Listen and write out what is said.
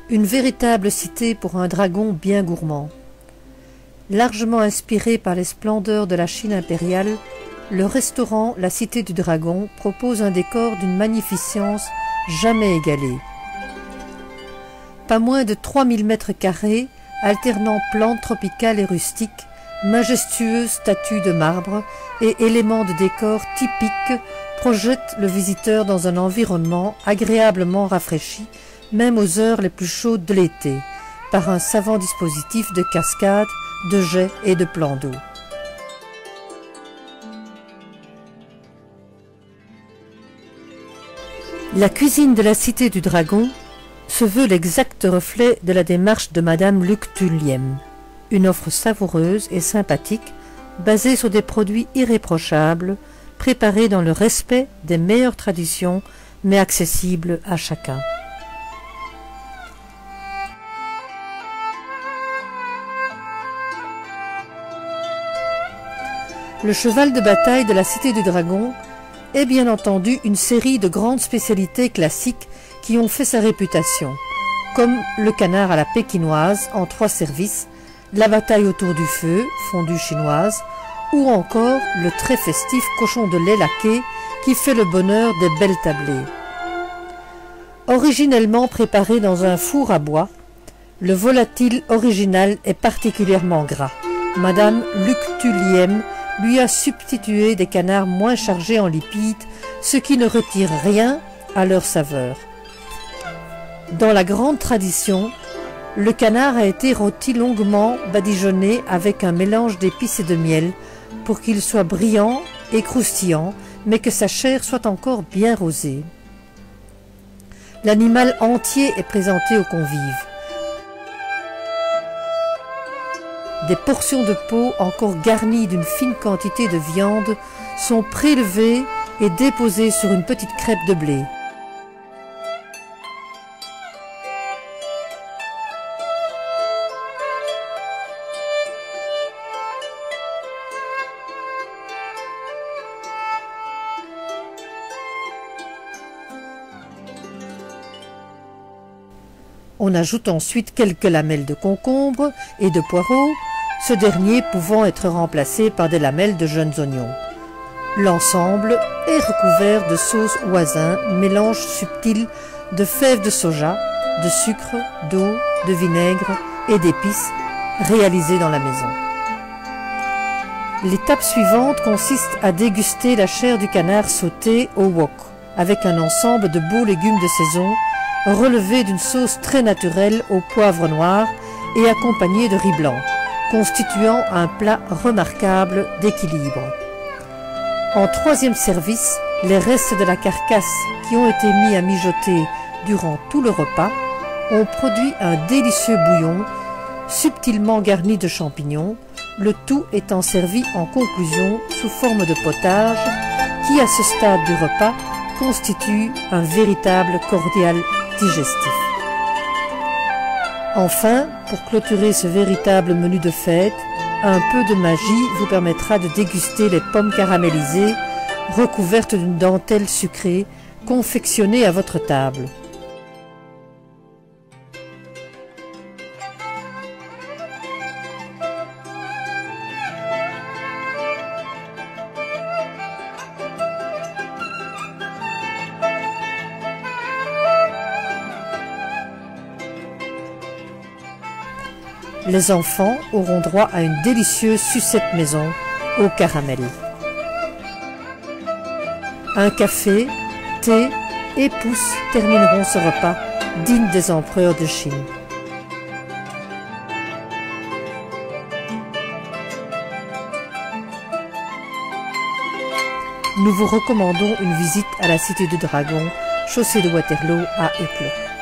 Une véritable cité pour un dragon bien gourmand. Largement inspiré par les splendeurs de la Chine impériale, le restaurant La Cité du Dragon propose un décor d'une magnificence jamais égalée. Pas moins de 3000 mètres carrés, alternant plantes tropicales et rustiques, majestueuses statues de marbre et éléments de décor typiques projettent le visiteur dans un environnement agréablement rafraîchi, même aux heures les plus chaudes de l'été, par un savant dispositif de cascades, de jets et de plans d'eau. La cuisine de la Cité du Dragon se veut l'exact reflet de la démarche de Madame Luc Tulliem, une offre savoureuse et sympathique, basée sur des produits irréprochables, préparés dans le respect des meilleures traditions, mais accessibles à chacun. Le cheval de bataille de la Cité du Dragon est bien entendu une série de grandes spécialités classiques qui ont fait sa réputation, comme le canard à la pékinoise en 3 services, la bataille autour du feu, fondue chinoise, ou encore le très festif cochon de lait laqué qui fait le bonheur des belles tablées. Originellement préparé dans un four à bois, le volatile original est particulièrement gras. Madame Luc Tulliem lui a substitué des canards moins chargés en lipides, ce qui ne retire rien à leur saveur. Dans la grande tradition, le canard a été rôti longuement badigeonné avec un mélange d'épices et de miel pour qu'il soit brillant et croustillant, mais que sa chair soit encore bien rosée. L'animal entier est présenté aux convives. Des portions de peau encore garnies d'une fine quantité de viande sont prélevées et déposées sur une petite crêpe de blé. On ajoute ensuite quelques lamelles de concombre et de poireaux, ce dernier pouvant être remplacé par des lamelles de jeunes oignons. L'ensemble est recouvert de sauce oisin, mélange subtil de fèves de soja, de sucre, d'eau, de vinaigre et d'épices, réalisé dans la maison. L'étape suivante consiste à déguster la chair du canard sauté au wok, avec un ensemble de beaux légumes de saison, relevé d'une sauce très naturelle au poivre noir et accompagné de riz blanc, constituant un plat remarquable d'équilibre. En 3e service, les restes de la carcasse qui ont été mis à mijoter durant tout le repas ont produit un délicieux bouillon subtilement garni de champignons, le tout étant servi en conclusion sous forme de potage qui, à ce stade du repas, constitue un véritable cordial digestif. Enfin, pour clôturer ce véritable menu de fête, un peu de magie vous permettra de déguster les pommes caramélisées recouvertes d'une dentelle sucrée confectionnée à votre table. Les enfants auront droit à une délicieuse sucette maison au caramel. Un café, thé et pousse termineront ce repas digne des empereurs de Chine. Nous vous recommandons une visite à la Cité du Dragon, chaussée de Waterloo à Uccle.